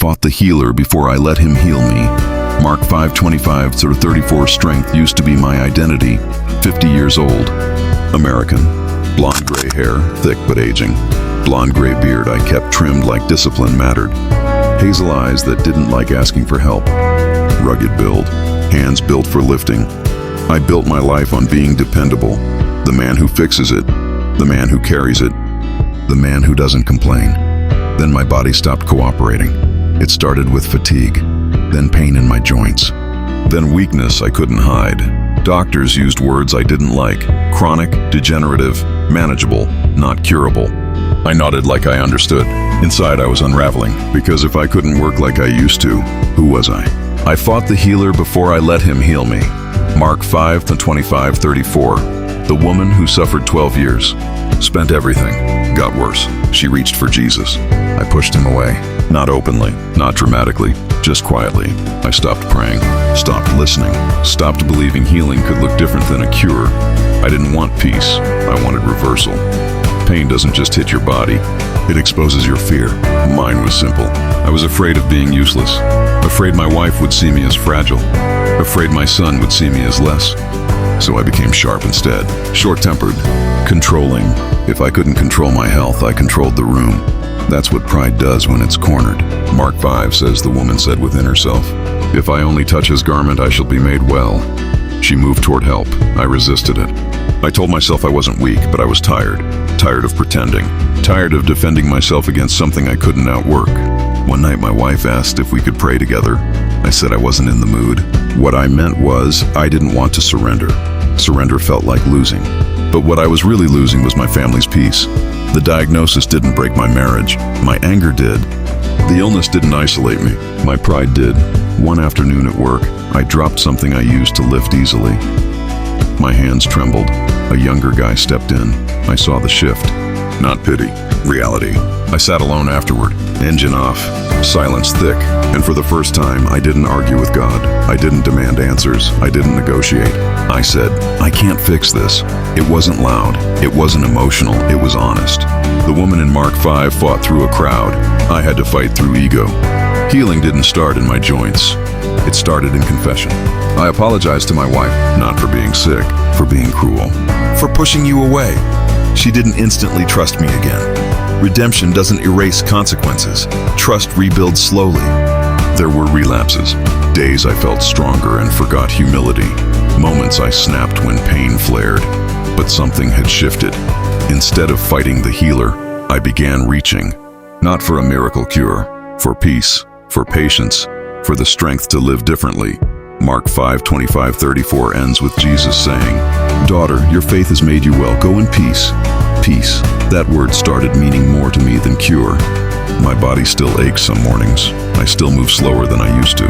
fought the healer before I let him heal me. Mark 5:25-34 strength used to be my identity. 50 years old. American. Blonde gray hair, thick but aging. Blonde gray beard I kept trimmed like discipline mattered. Hazel eyes that didn't like asking for help. Rugged build. Hands built for lifting. I built my life on being dependable. The man who fixes it. The man who carries it. The man who doesn't complain. Then my body stopped cooperating. It started with fatigue, then pain in my joints, then weakness I couldn't hide. Doctors used words I didn't like: chronic, degenerative, manageable, not curable. I nodded like I understood. Inside I was unraveling, because if I couldn't work like I used to, who was I? I fought the healer before I let him heal me. Mark 5:25-34. The woman who suffered 12 years, spent everything, got worse. She reached for Jesus. I pushed him away. Not openly, not dramatically, just quietly. I stopped praying, stopped listening, stopped believing healing could look different than a cure. I didn't want peace. I wanted reversal. Pain doesn't just hit your body, it exposes your fear. Mine was simple. I was afraid of being useless. Afraid my wife would see me as fragile. Afraid my son would see me as less. So I became sharp instead. Short-tempered. Controlling. If I couldn't control my health, I controlled the room. That's what pride does when it's cornered. Mark 5 says the woman said within herself, "If I only touch his garment, I shall be made well." She moved toward help. I resisted it. I told myself I wasn't weak, but I was tired. Tired of pretending. Tired of defending myself against something I couldn't outwork. One night my wife asked if we could pray together. I said I wasn't in the mood. What I meant was I didn't want to surrender. Surrender felt like losing. But what I was really losing was my family's peace. The diagnosis didn't break my marriage. My anger did. The illness didn't isolate me. My pride did. One afternoon at work, I dropped something I used to lift easily. My hands trembled. A younger guy stepped in. I saw the shift. Not pity. Reality. I sat alone afterward, engine off, silence thick, and for the first time, I didn't argue with God. I didn't demand answers. I didn't negotiate. I said, I can't fix this. It wasn't loud. It wasn't emotional. It was honest. The woman in Mark 5 fought through a crowd. I had to fight through ego. Healing didn't start in my joints. It started in confession. I apologized to my wife, not for being sick, for being cruel, for pushing you away. She didn't instantly trust me again. Redemption doesn't erase consequences. Trust rebuilds slowly. There were relapses. Days I felt stronger and forgot humility. Moments I snapped when pain flared. But something had shifted. Instead of fighting the healer, I began reaching. Not for a miracle cure, for peace, for patience, for the strength to live differently. Mark 5:25-34 ends with Jesus saying, "Daughter, your faith has made you well. Go in peace." Peace. That word started meaning more to me than cure. My body still aches some mornings. I still move slower than I used to.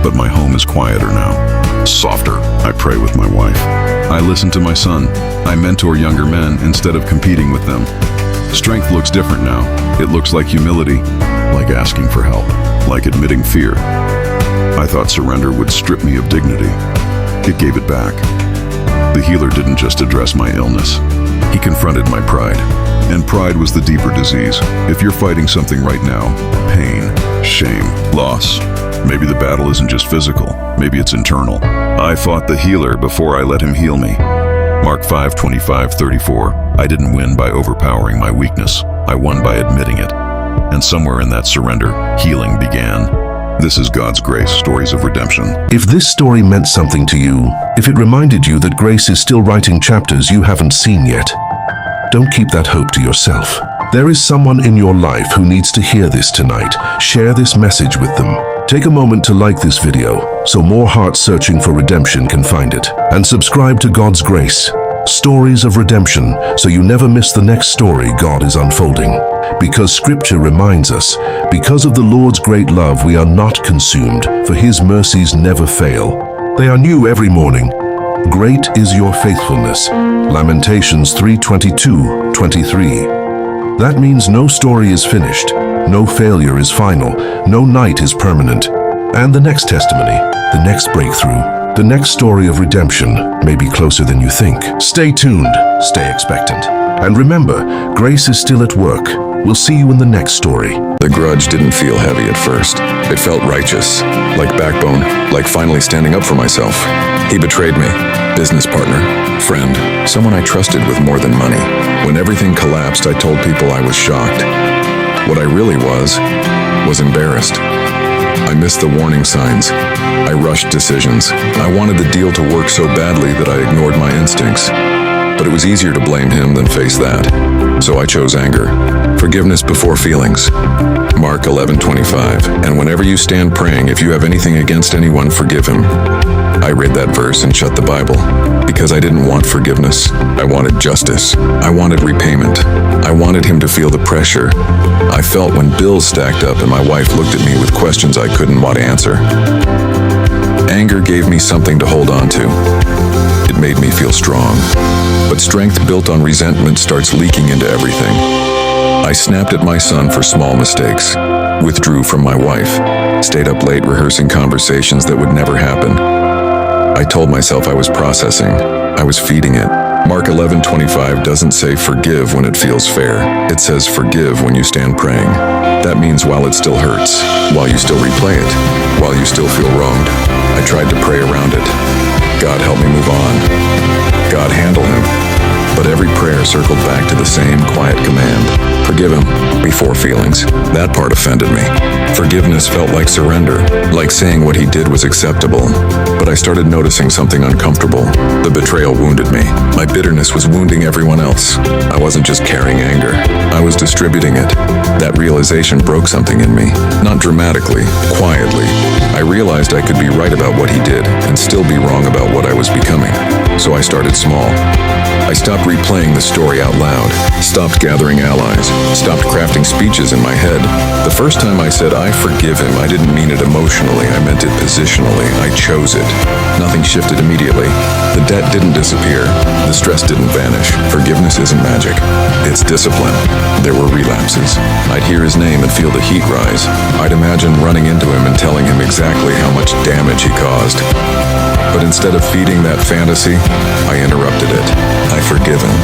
But my home is quieter now. Softer. I pray with my wife. I listen to my son. I mentor younger men instead of competing with them. Strength looks different now. It looks like humility, like asking for help, like admitting fear. I thought surrender would strip me of dignity. It gave it back. The healer didn't just address my illness. He confronted my pride. And pride was the deeper disease. If you're fighting something right now, pain, shame, loss, maybe the battle isn't just physical, maybe it's internal. I fought the healer before I let him heal me. Mark 5:25-34. I didn't win by overpowering my weakness. I won by admitting it. And somewhere in that surrender, healing began. This is God's Grace, Stories of Redemption. If this story meant something to you, if it reminded you that grace is still writing chapters you haven't seen yet, don't keep that hope to yourself. There is someone in your life who needs to hear this tonight. Share this message with them. Take a moment to like this video so more hearts searching for redemption can find it. And subscribe to God's Grace, Stories of Redemption, so you never miss the next story God is unfolding. Because Scripture reminds us, because of the Lord's great love we are not consumed, for His mercies never fail. They are new every morning. Great is your faithfulness. Lamentations 3:22-23. That means no story is finished, no failure is final, no night is permanent. And the next testimony, the next breakthrough, the next story of redemption may be closer than you think. Stay tuned, stay expectant. And remember, grace is still at work. We'll see you in the next story. The grudge didn't feel heavy at first. It felt righteous, like backbone, like finally standing up for myself. He betrayed me. Business partner, friend, someone I trusted with more than money. When everything collapsed, I told people I was shocked. What I really was embarrassed. I missed the warning signs. I rushed decisions. I wanted the deal to work so badly that I ignored my instincts. But it was easier to blame him than face that. So I chose anger. Forgiveness before feelings. Mark 11:25. And whenever you stand praying, if you have anything against anyone, forgive him. I read that verse and shut the Bible. Because I didn't want forgiveness. I wanted justice. I wanted repayment. I wanted him to feel the pressure I felt when bills stacked up and my wife looked at me with questions I couldn't want to answer. Anger gave me something to hold on to. It made me feel strong. But strength built on resentment starts leaking into everything. I snapped at my son for small mistakes, withdrew from my wife, stayed up late rehearsing conversations that would never happen. I told myself I was processing. I was feeding it. Mark 11:25 doesn't say forgive when it feels fair. It says forgive when you stand praying. That means while it still hurts, while you still replay it, while you still feel wronged. I tried to pray around it. God help me move on. God handle him. But every prayer circled back to the same quiet command. Forgive him before feelings. That part offended me. Forgiveness felt like surrender, like saying what he did was acceptable. But I started noticing something uncomfortable. The betrayal wounded me. My bitterness was wounding everyone else. I wasn't just carrying anger. I was distributing it. That realization broke something in me. Not dramatically, quietly. I realized I could be right about what he did and still be wrong about what I was becoming. So I started small. I stopped replaying the story out loud, stopped gathering allies, stopped crafting speeches in my head. The first time I said I forgive him, I didn't mean it emotionally, I meant it positionally. I chose it. Nothing shifted immediately. The debt didn't disappear. The stress didn't vanish. Forgiveness isn't magic. It's discipline. There were relapses. I'd hear his name and feel the heat rise. I'd imagine running into him and telling him exactly how much damage he caused. But instead of feeding that fantasy, I interrupted it. I forgive him.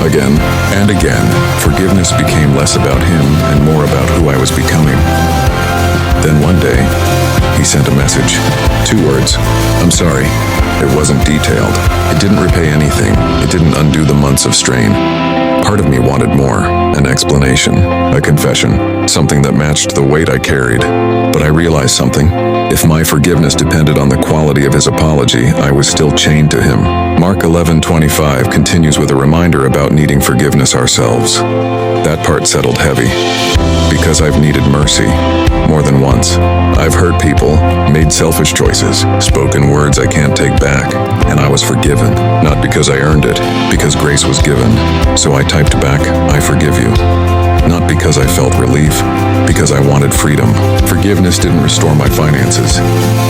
Again and again, forgiveness became less about him and more about who I was becoming. Then one day, he sent a message. 2 words. I'm sorry. It wasn't detailed. It didn't repay anything. It didn't undo the months of strain. Part of me wanted more, an explanation, a confession, something that matched the weight I carried. But I realized something. If my forgiveness depended on the quality of his apology, I was still chained to him. Mark 11:25 continues with a reminder about needing forgiveness ourselves. That part settled heavy. Because I've needed mercy more than once. I've hurt people, made selfish choices, spoken words I can't take back, and I was forgiven. Not because I earned it, because grace was given. So I typed back, I forgive you. Not because I felt relief, because I wanted freedom. Forgiveness didn't restore my finances.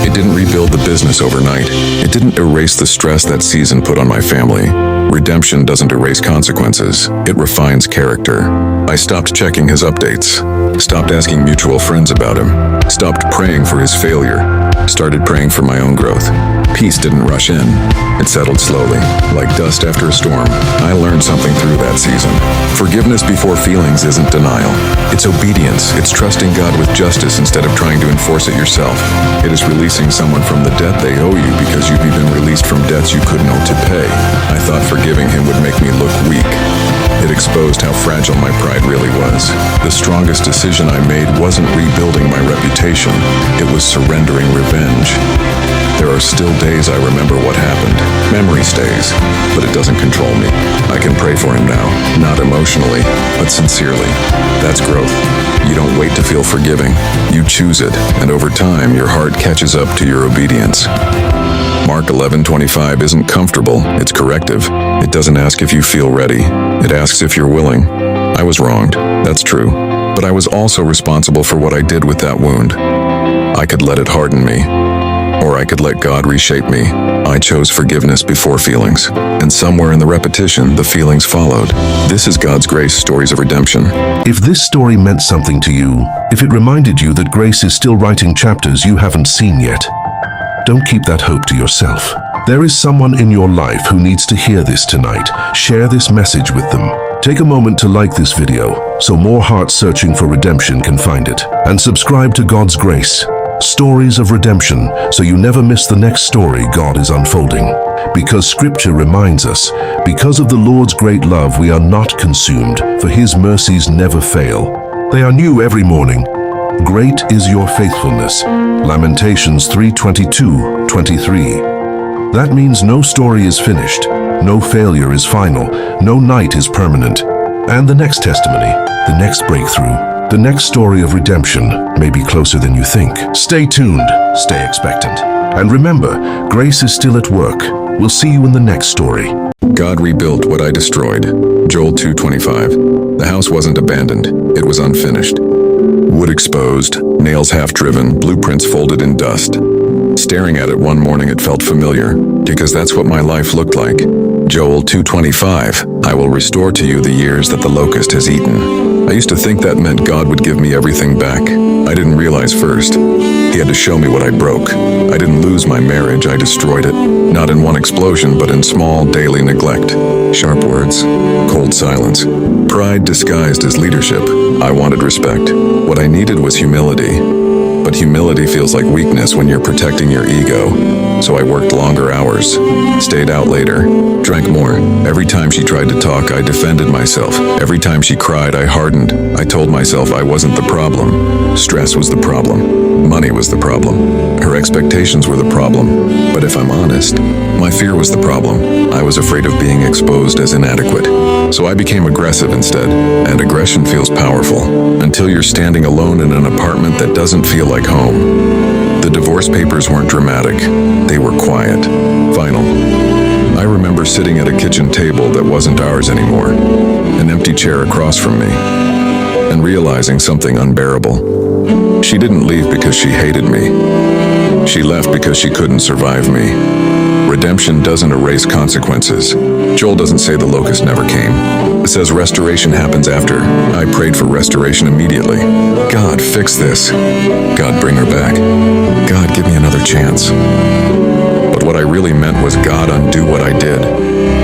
It didn't rebuild the business overnight. It didn't erase the stress that season put on my family. Redemption doesn't erase consequences. It refines character. I stopped checking his updates, stopped asking mutual friends about him, stopped praying for his failure, started praying for my own growth. Peace didn't rush in. It settled slowly, like dust after a storm. I learned something through that season. Forgiveness before feelings isn't denial. It's obedience. It's trusting God with justice instead of trying to enforce it yourself. It is releasing someone from the debt they owe you because you've been released from debts you couldn't owe to pay. I thought forgiving him would make me look weak. It exposed how fragile my pride really was. The strongest decision I made wasn't rebuilding my reputation. It was surrendering revenge. There are still days I remember what happened. Memory stays, but it doesn't control me. I can pray for him now, not emotionally, but sincerely. That's growth. You don't wait to feel forgiving. You choose it, and over time, your heart catches up to your obedience. Mark 11:25 isn't comfortable, it's corrective. It doesn't ask if you feel ready. It asks if you're willing. I was wronged, that's true. But I was also responsible for what I did with that wound. I could let it harden me, or I could let God reshape me. I chose forgiveness before feelings, and somewhere in the repetition, the feelings followed. This is God's Grace Stories of Redemption. If this story meant something to you, if it reminded you that grace is still writing chapters you haven't seen yet, don't keep that hope to yourself. There is someone in your life who needs to hear this tonight. Share this message with them. Take a moment to like this video so more hearts searching for redemption can find it. And subscribe to God's Grace, Stories of Redemption, so you never miss the next story God is unfolding. Because Scripture reminds us, because of the Lord's great love we are not consumed, for His mercies never fail. They are new every morning. Great is your faithfulness. Lamentations 3:22-23. That means no story is finished, no failure is final, no night is permanent. And the next testimony, the next breakthrough, the next story of redemption may be closer than you think. Stay tuned, stay expectant. And remember, grace is still at work. We'll see you in the next story. God rebuilt what I destroyed. Joel 2:25. The house wasn't abandoned, it was unfinished. Wood exposed, nails half-driven, blueprints folded in dust. Staring at it one morning, it felt familiar, because that's what my life looked like. Joel 2:25, I will restore to you the years that the locust has eaten. I used to think that meant God would give me everything back. I didn't realize first. He had to show me what I broke. I didn't lose my marriage, I destroyed it. Not in one explosion, but in small daily neglect. Sharp words, cold silence. Pride disguised as leadership. I wanted respect. What I needed was humility. But humility feels like weakness when you're protecting your ego. So I worked longer hours, stayed out later, drank more. Every time she tried to talk, I defended myself. Every time she cried, I hardened. I told myself I wasn't the problem. Stress was the problem. Money was the problem. Her expectations were the problem. But if I'm honest, my fear was the problem. I was afraid of being exposed as inadequate. So I became aggressive instead. And aggression feels powerful until you're standing alone in an apartment that doesn't feel like home. The divorce papers weren't dramatic. They were quiet. Final. I remember sitting at a kitchen table that wasn't ours anymore, an empty chair across from me, and realizing something unbearable. She didn't leave because she hated me. She left because she couldn't survive me. Redemption doesn't erase consequences. Joel doesn't say the locust never came. It says restoration happens after. I prayed for restoration immediately. God, fix this. God, bring her back. God, give me another chance. But what I really meant was, God, undo what I did.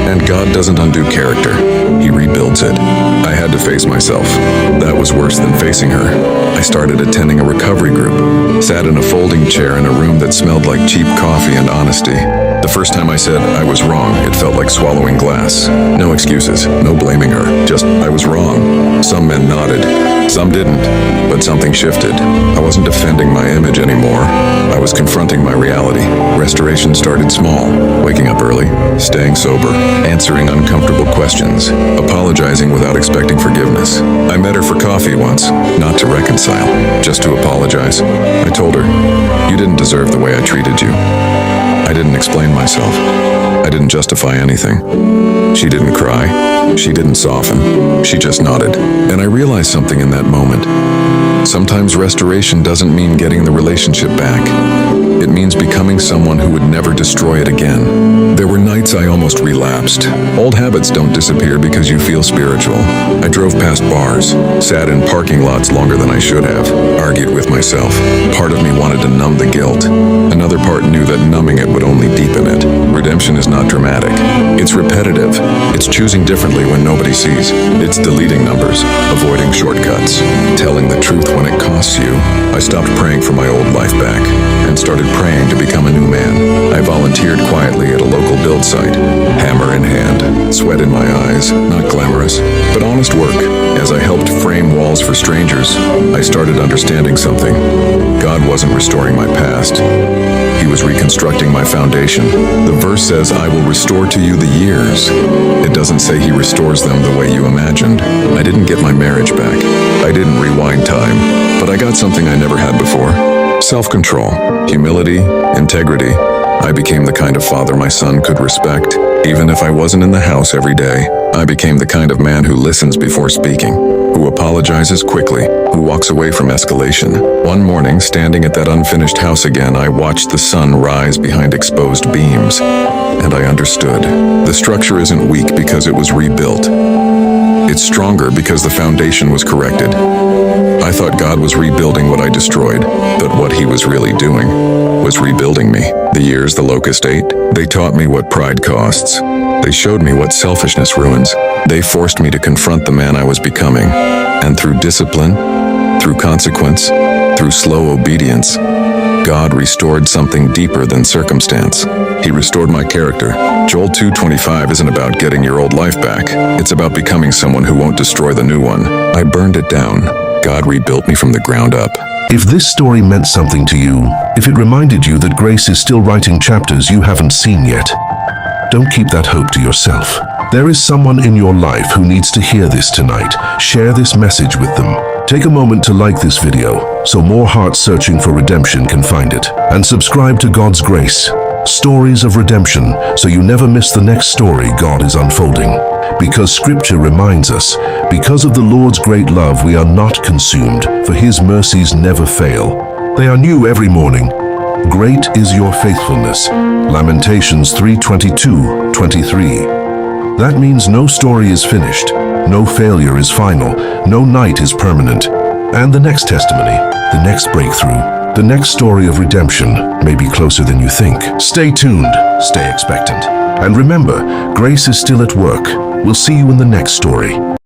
And God doesn't undo character. He rebuilds it. I had to face myself. That was worse than facing her. I started attending a recovery group, sat in a folding chair in a room that smelled like cheap coffee and honesty. The first time I said I was wrong, it felt like swallowing glass. No excuses, no blaming her, just I was wrong. Some men nodded, some didn't, but something shifted. I wasn't defending my image anymore. I was confronting my reality. Restoration started small, waking up early, staying sober, answering uncomfortable questions, apologizing without expecting forgiveness. I met her for coffee once, not to reconcile, just to apologize. I told her, you didn't deserve the way I treated you. I didn't explain myself. I didn't justify anything. She didn't cry. She didn't soften. She just nodded. And I realized something in that moment. Sometimes restoration doesn't mean getting the relationship back. It means becoming someone who would never destroy it again. There were nights I almost relapsed. Old habits don't disappear because you feel spiritual. I drove past bars, sat in parking lots longer than I should have, argued with myself. Part of me wanted to numb the guilt. Another part knew that numbing it would only deepen it. Redemption is not dramatic. It's repetitive. It's choosing differently when nobody sees. It's deleting numbers, avoiding shortcuts, telling the truth when it costs you. I stopped praying for my old life back and started praying to become a new man. I volunteered quietly at a local build site, hammer in hand, sweat in my eyes, not glamorous, but honest work. As I helped frame walls for strangers, I started understanding something. God wasn't restoring my past. He was reconstructing my foundation. The verse says, I will restore to you the years. It doesn't say he restores them the way you imagined. I didn't get my marriage back. I didn't rewind time, but I got something I never had before. Self-control, humility, integrity. I became the kind of father my son could respect. Even if I wasn't in the house every day, I became the kind of man who listens before speaking, who apologizes quickly, who walks away from escalation. One morning, standing at that unfinished house again, I watched the sun rise behind exposed beams, and I understood. The structure isn't weak because it was rebuilt. It's stronger because the foundation was corrected. I thought God was rebuilding what I destroyed, but what he was really doing was rebuilding me. The years the locust ate, they taught me what pride costs. They showed me what selfishness ruins. They forced me to confront the man I was becoming. And through discipline, through consequence, through slow obedience, God restored something deeper than circumstance. He restored my character. Joel 2:25 isn't about getting your old life back. It's about becoming someone who won't destroy the new one. I burned it down. God rebuilt me from the ground up. If this story meant something to you, if it reminded you that grace is still writing chapters you haven't seen yet, don't keep that hope to yourself. There is someone in your life who needs to hear this tonight. Share this message with them. Take a moment to like this video so more hearts searching for redemption can find it. And subscribe to God's Grace, Stories of Redemption, so you never miss the next story God is unfolding. Because Scripture reminds us, because of the Lord's great love we are not consumed, for His mercies never fail. They are new every morning. Great is your faithfulness. Lamentations 3:22-23. That means no story is finished, no failure is final, no night is permanent. And the next testimony, the next breakthrough, the next story of redemption may be closer than you think. Stay tuned, stay expectant. And remember, grace is still at work. We'll see you in the next story.